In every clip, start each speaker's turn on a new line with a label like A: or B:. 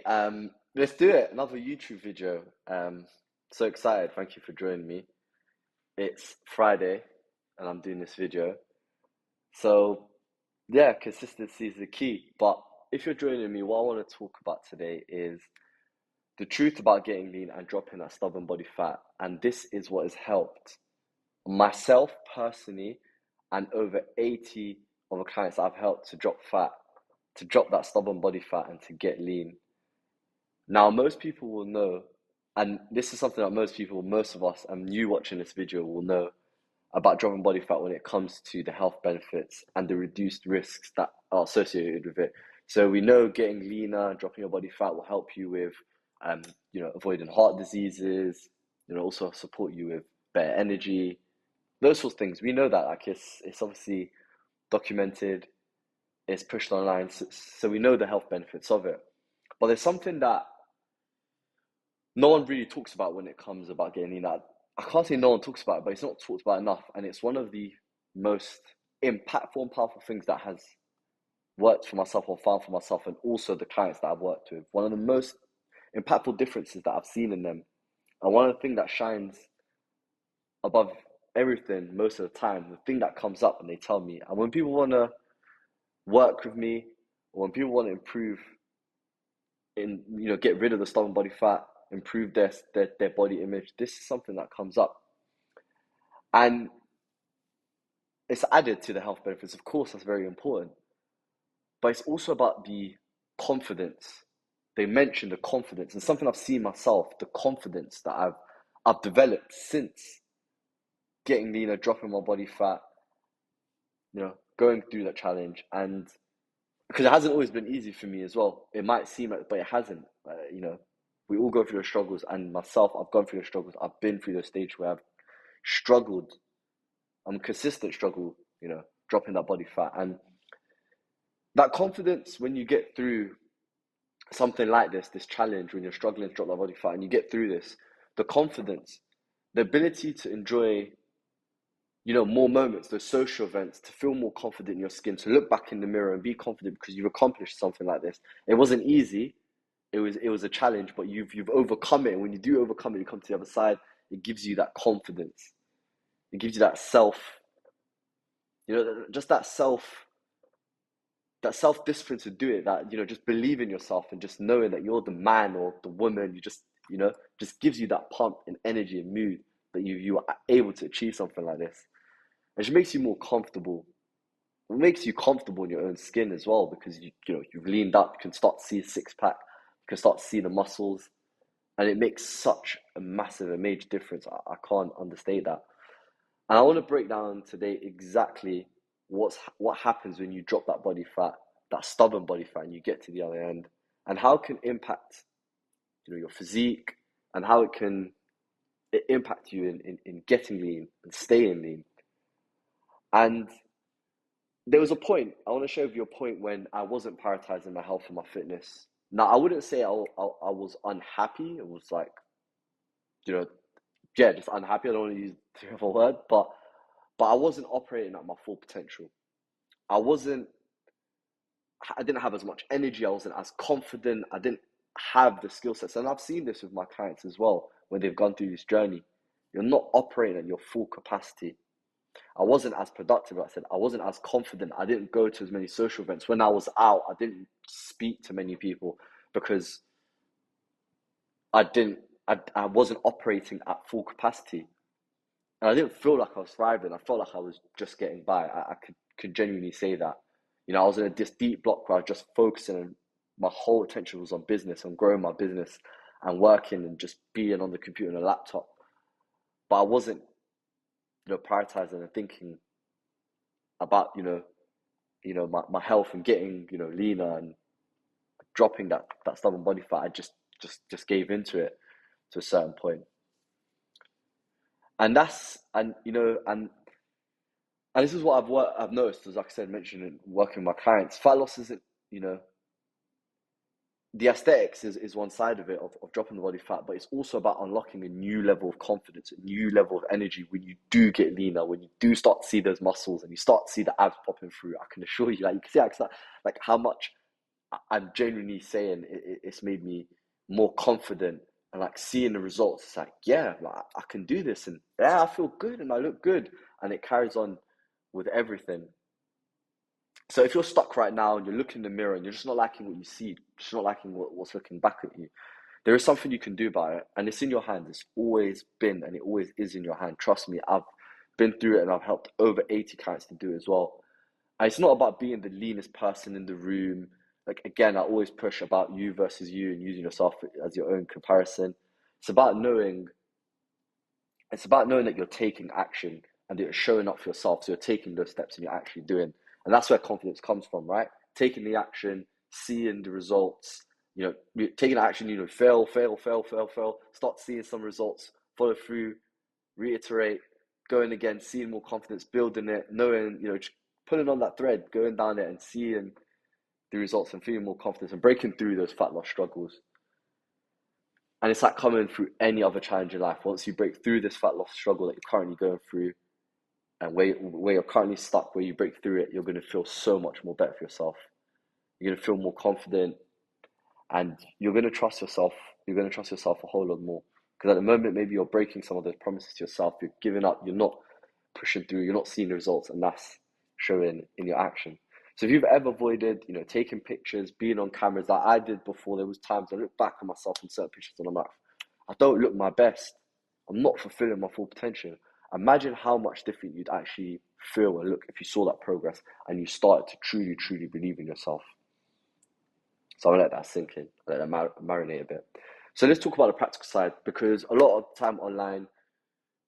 A: Let's do it. Another YouTube video. So excited. Thank you for joining me. It's Friday and I'm doing this video. So, yeah, consistency is the key. But if you're joining me, what I want to talk about today is the truth about getting lean and dropping that stubborn body fat. And this is what has helped myself personally and over 80 of the clients I've helped to drop fat, to drop that stubborn body fat and to get lean. Now, most people will know, and this is something that most of us, and you watching this video will know about dropping body fat when it comes to the health benefits and the reduced risks that are associated with it. So we know getting leaner and dropping your body fat will help you with, um, avoiding heart diseases. Also support you with better energy, those sorts of things. We know that, like it's obviously documented, it's pushed online, so we know the health benefits of it. But there's something that no one really talks about when it comes about getting lean. I can't say no one talks about it, but it's not talked about enough, and it's one of the most impactful and powerful things that has worked for myself or found for myself, and also the clients that I've worked with. One of the most impactful differences that I've seen in them, and one of the things that shines above everything most of the time, the thing that comes up and they tell me, and when people want to work with me, or when people want to improve get rid of the stubborn body fat, improve their body image, this is something that comes up. And it's added to the health benefits. Of course, that's very important. But it's also about the confidence. They mention the confidence, and something I've seen myself, the confidence that I've developed since getting leaner, dropping my body fat, going through that challenge. And because it hasn't always been easy for me as well. It might seem like, but it hasn't. We all go through the struggles, and myself, I've gone through the struggles. I've been through the stage where I've struggled. I'm a consistent struggle, dropping that body fat. And that confidence, when you get through something like this challenge, when you're struggling to drop that body fat and you get through this, the confidence, the ability to enjoy, more moments, those social events, to feel more confident in your skin, to look back in the mirror and be confident because you've accomplished something like this. It wasn't easy. It was a challenge, but you've overcome it. And when you do overcome it, you come to the other side, it gives you that confidence. It gives you that just that self discipline to do it, that just believe in yourself and just knowing that you're the man or the woman. Just gives you that pump and energy and mood that you are able to achieve something like this. It just makes you more comfortable. It makes you comfortable in your own skin as well, because you've leaned up. You can start to see the six pack. You can start to see the muscles, and it makes such a massive, a major difference. I can't understate that. And I want to break down today exactly what happens when you drop that body fat, that stubborn body fat, and you get to the other end, and how it can impact your physique, and how it impact you in getting lean and staying lean. And there was a point, I want to share with you a point when I wasn't prioritizing my health and my fitness. Now, I wouldn't say I was unhappy. It was like, yeah, just unhappy. I don't want to use the other word, but I wasn't operating at my full potential. I wasn't, I didn't have as much energy. I wasn't as confident. I didn't have the skill sets. And I've seen this with my clients as well when they've gone through this journey. You're not operating at your full capacity. I wasn't as productive. I said I wasn't as confident. I didn't go to as many social events. When I was out, I didn't speak to many people because I didn't. I wasn't operating at full capacity, and I didn't feel like I was thriving. I felt like I was just getting by. I could genuinely say that. I was in this deep block where I was just focusing, and my whole attention was on business, on growing my business, and working, and just being on the computer and a laptop. But I wasn't, prioritizing and thinking about, my health and getting, leaner and dropping that stubborn body fat. I just gave into it to a certain point. And that's, and this is what I've noticed, as like I said, mentioning working with my clients. Fat loss isn't, the aesthetics is one side of it, of dropping the body fat, but it's also about unlocking a new level of confidence, a new level of energy when you do get leaner, when you do start to see those muscles and you start to see the abs popping through. I can assure you, like you can see like how much I'm genuinely saying it's made me more confident, and like seeing the results. It's like, yeah, like, I can do this, and yeah, I feel good and I look good, and it carries on with everything. So if you're stuck right now and you're looking in the mirror and you're just not liking what you see, just not liking what's looking back at you, there is something you can do about it, and it's in your hand. It's always been, and it always is in your hand. Trust me, I've been through it, and I've helped over 80 clients to do it as well. And it's not about being the leanest person in the room. Like, again, I always push about you versus you and using yourself as your own comparison. It's about knowing it's about knowing that you're taking action and that you're showing up for yourself. So you're taking those steps and you're actually doing. And that's where confidence comes from, right? Taking the action, seeing the results, taking action, fail, fail, fail, fail, fail, start seeing some results, follow through, reiterate, going again, seeing more confidence, building it, knowing, pulling on that thread, going down it and seeing the results and feeling more confidence and breaking through those fat loss struggles. And it's like coming through any other challenge in life. Once you break through this fat loss struggle that you're currently going through, and where you're currently stuck, where you break through it, you're going to feel so much more better for yourself. You're going to feel more confident, and you're going to trust yourself. You're going to trust yourself a whole lot more. Because at the moment, maybe you're breaking some of those promises to yourself. You're giving up. You're not pushing through. You're not seeing the results, and that's showing in your action. So if you've ever avoided, taking pictures, being on cameras like I did before, there was times I look back at myself in certain pictures and I'm like, I don't look my best. I'm not fulfilling my full potential. Imagine how much different you'd actually feel and look if you saw that progress and you started to truly, truly believe in yourself. So I'm gonna let that sink in, let that marinate a bit. So let's talk about the practical side, because a lot of time online,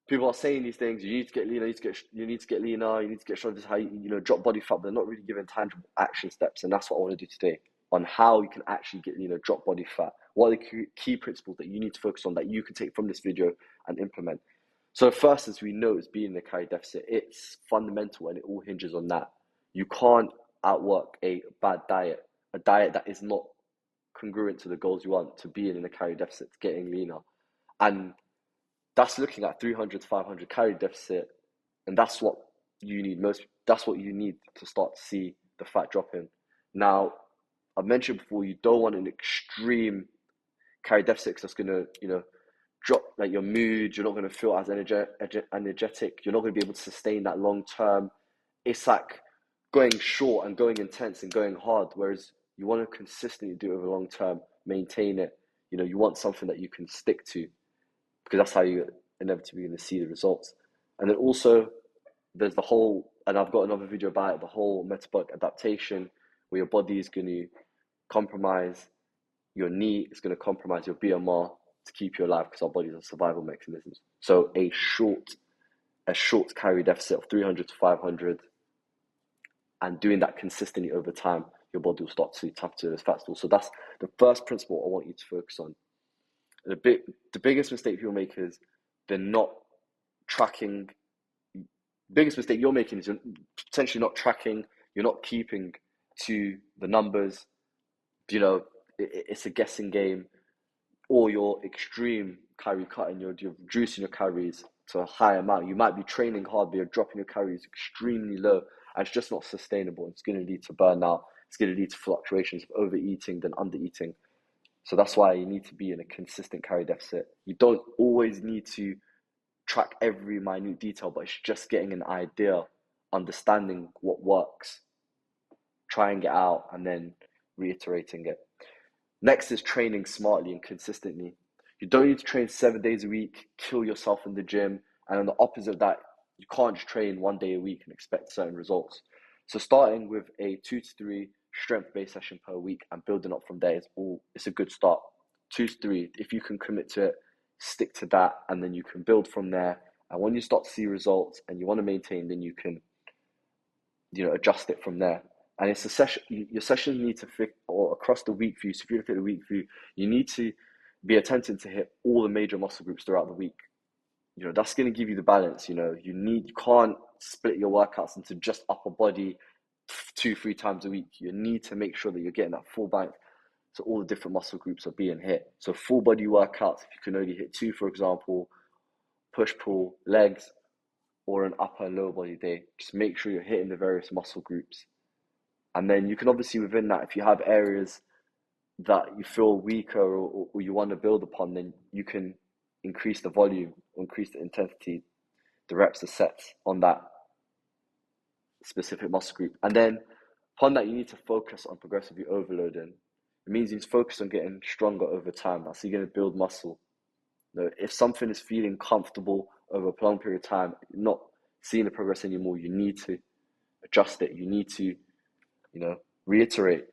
A: people are saying these things. You need to get leaner. You need to get leaner. You need to get stronger. This is how you drop body fat. But they're not really giving tangible action steps, and that's what I want to do today on how you can actually get leaner, drop body fat. What are the key principles that you need to focus on that you can take from this video and implement? So first, as we know, is being in a calorie deficit. It's fundamental, and it all hinges on that. You can't outwork a bad diet, a diet that is not congruent to the goals you want, to being in a calorie deficit, to getting leaner, and that's looking at 300 to 500 calorie deficit, and that's what you need most. That's what you need to start to see the fat dropping. Now, I've mentioned before, you don't want an extreme calorie deficit because that's gonna, drop like your mood. You're not gonna feel as energetic. You're not gonna be able to sustain that long term. It's like going short and going intense and going hard, whereas you want to consistently do it over long term, maintain it. You want something that you can stick to, because that's how you're inevitably going to see the results. And then also, there's the whole, and I've got another video about it, the whole metabolic adaptation, where your body is going to compromise your NEAT, it's going to compromise your BMR to keep you alive, because our bodies are survival mechanisms. So a short calorie deficit of 300 to 500, and doing that consistently over time, your body will start to tap to those fat stores. So that's the first principle I want you to focus on. The biggest mistake people make is they're not tracking. Biggest mistake you're making is you're potentially not tracking. You're not keeping to the numbers. It's a guessing game, or you're extreme calorie cutting. You're reducing your calories to a high amount. You might be training hard, but you're dropping your calories extremely low, and it's just not sustainable. It's going to lead to burnout. It's going to lead to fluctuations of overeating than undereating. So that's why you need to be in a consistent calorie deficit. You don't always need to track every minute detail, but it's just getting an idea, understanding what works, trying it out, and then reiterating it. Next is training smartly and consistently. You don't need to train 7 days a week, kill yourself in the gym, and on the opposite of that, you can't just train 1 day a week and expect certain results. So starting with a 2 to 3 strength-based session per week and building up from there it's a good start. 2 to 3, if you can commit to it, stick to that, and then you can build from there. And when you start to see results and you want to maintain, then you can, adjust it from there. And it's a session. Your sessions need to fit, or across the week for you. So if you look at the week for you, you need to be attempting to hit all the major muscle groups throughout the week. That's going to give you the balance. You can't split your workouts into just upper body 2-3 times a week. You need to make sure that you're getting that full balance, so all the different muscle groups are being hit. So full body workouts, if you can only hit 2, for example, push pull legs, or an upper and lower body day, just make sure you're hitting the various muscle groups, And then you can obviously within that, if you have areas that you feel weaker or you want to build upon, then you can increase the volume, increase the intensity, the reps, the sets on that specific muscle group. And then upon that, you need to focus on progressively overloading. It means you need to focus on getting stronger over time. That's how you're going to build muscle. You know, if something is feeling comfortable over a prolonged period of time, you're not seeing the progress anymore, you need to adjust it. You need to, reiterate.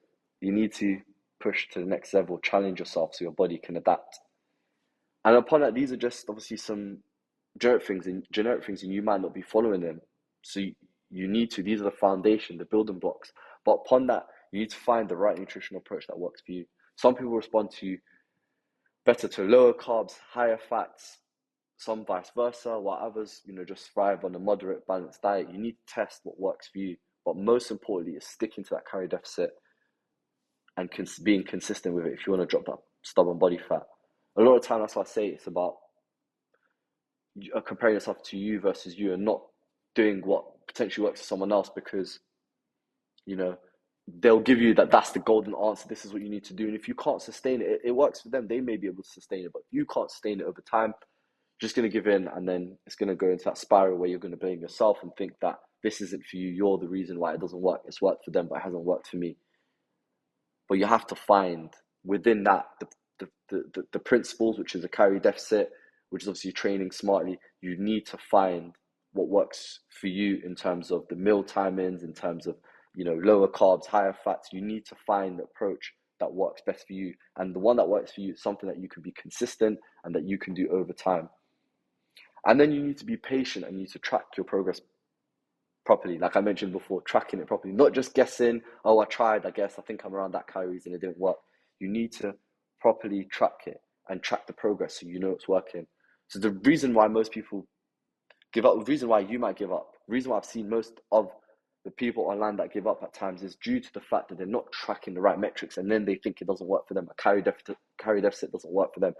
A: You need to push to the next level, challenge yourself so your body can adapt. And upon that, these are just obviously some generic things, and you might not be following them. So you need to, these are the foundation, the building blocks. But upon that, you need to find the right nutritional approach that works for you. Some people respond to better to lower carbs, higher fats, some vice versa, while others, just thrive on a moderate, balanced diet. You need to test what works for you. But most importantly is sticking to that calorie deficit and being consistent with it if you want to drop that stubborn body fat. A lot of time, that's why I say it's about comparing yourself to you versus you and not doing what potentially works for someone else, because they'll give you that's the golden answer, this is what you need to do, and if you can't sustain it, it works for them, they may be able to sustain it, but if you can't sustain it over time, you're just going to give in, and then it's going to go into that spiral where you're going to blame yourself and think that this isn't for you, you're the reason why it doesn't work, it's worked for them but it hasn't worked for me. But you have to find within that the principles, which is a calorie deficit, which is obviously training smartly. You need to find what works for you in terms of the meal timings, in terms of lower carbs, higher fats. You need to find the approach that works best for you, and the one that works for you is something that you can be consistent and that you can do over time. And then you need to be patient and you need to track your progress properly. Like I mentioned before, tracking it properly, not just guessing, oh, I tried, I guess, I think I'm around that calories and it didn't work. You need to properly track it and track the progress so you know it's working. So the reason why most people give up, the reason why you might give up, the reason why I've seen most of the people online that give up at times is due to the fact that they're not tracking the right metrics, and then they think it doesn't work for them. A calorie deficit doesn't work for them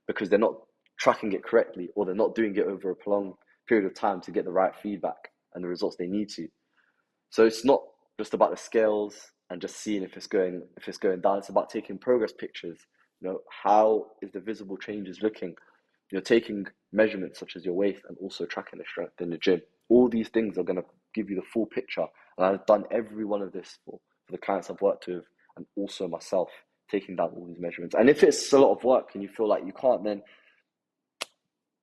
A: because they're not tracking it correctly, or they're not doing it over a prolonged period of time to get the right feedback and the results they need to. So it's not just about the scales and just seeing if it's going down. It's about taking progress pictures. How is the visible changes looking? You're taking measurements such as your waist and also tracking the strength in the gym. All these things are going to give you the full picture. And I've done every one of this for the clients I've worked with, and also myself, taking down all these measurements. And if it's a lot of work and you feel like you can't, then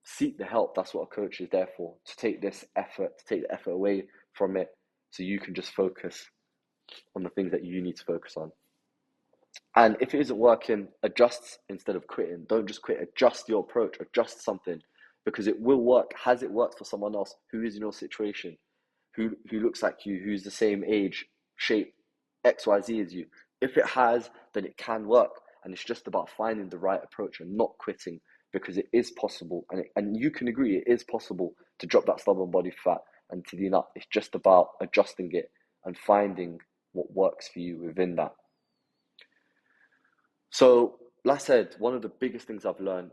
A: seek the help. That's what a coach is there for, to take the effort away from it so you can just focus on the things that you need to focus on. And if it isn't working, adjust instead of quitting. Don't just quit, adjust your approach, adjust something, because it will work. Has it worked for someone else who is in your situation, who looks like you, who's the same age, shape, XYZ as you? If it has, then it can work. And it's just about finding the right approach and not quitting, because it is possible. And you can agree, it is possible to drop that stubborn body fat and to lean up. It's just about adjusting it and finding what works for you within that. So, like I said, one of the biggest things I've learned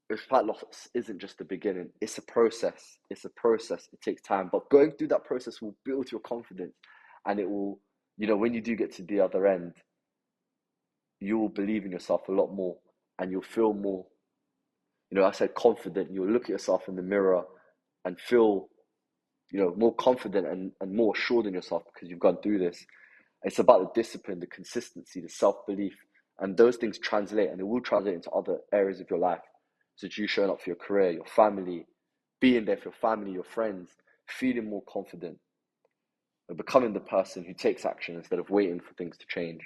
A: is fat loss isn't just the beginning. It's a process. It's a process. It takes time. But going through that process will build your confidence. And it will, when you do get to the other end, you will believe in yourself a lot more. And you'll feel more, I said confident. You'll look at yourself in the mirror and feel, more confident and more assured in yourself because you've gone through this. It's about the discipline, the consistency, the self-belief. And those things translate, and they will translate into other areas of your life. So you showing up for your career, your family, being there for your family, your friends, feeling more confident, and becoming the person who takes action instead of waiting for things to change.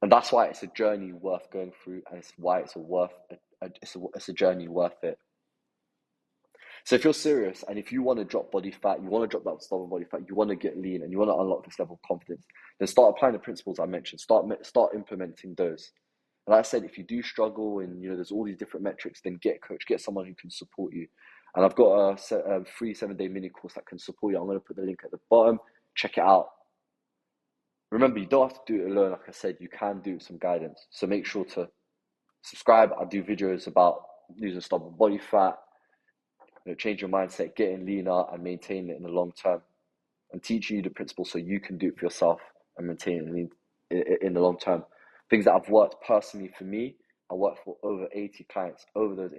A: And that's why it's a journey worth going through, and it's why it's a journey worth it. So if you're serious and if you want to drop body fat, you want to drop that stubborn body fat, you want to get lean and you want to unlock this level of confidence, then start applying the principles I mentioned. Start implementing those. And like I said, if you do struggle and there's all these different metrics, then get a coach, get someone who can support you. And I've got a free 7-day mini course that can support you. I'm going to put the link at the bottom. Check it out. Remember, you don't have to do it alone. Like I said, you can do some guidance. So make sure to subscribe. I do videos about losing stubborn body fat, change your mindset, getting leaner and maintain it in the long term. and teaching you the principles so you can do it for yourself and maintain it in the long term. Things that have worked personally for me, I worked for over 80 clients, over those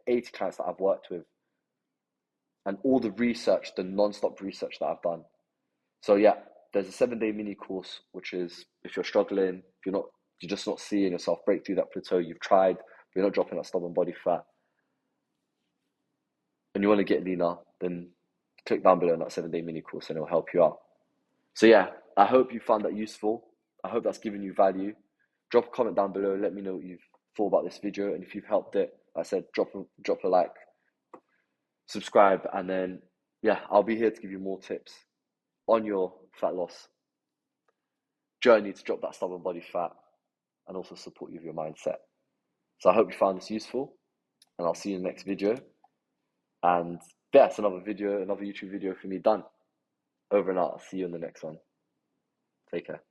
A: 80 clients that I've worked with, and all the research, the non-stop research that I've done. So yeah, there's a 7-day mini course, which is if you're struggling, if you're just not seeing yourself break through that plateau, you've tried, but you're not dropping that stubborn body fat, and you want to get leaner, then click down below on that 7-day mini course and it'll help you out. So yeah, I hope you found that useful. I hope that's given you value. Drop a comment down below. Let me know what you've thought about this video, and if you've helped it, like I said, drop a like, subscribe, and then yeah, I'll be here to give you more tips on your fat loss journey to drop that stubborn body fat and also support you with your mindset. So I hope you found this useful, and I'll see you in the next video. And yeah, it's another YouTube video for me done. Over and out. I'll see you in the next one. Take care.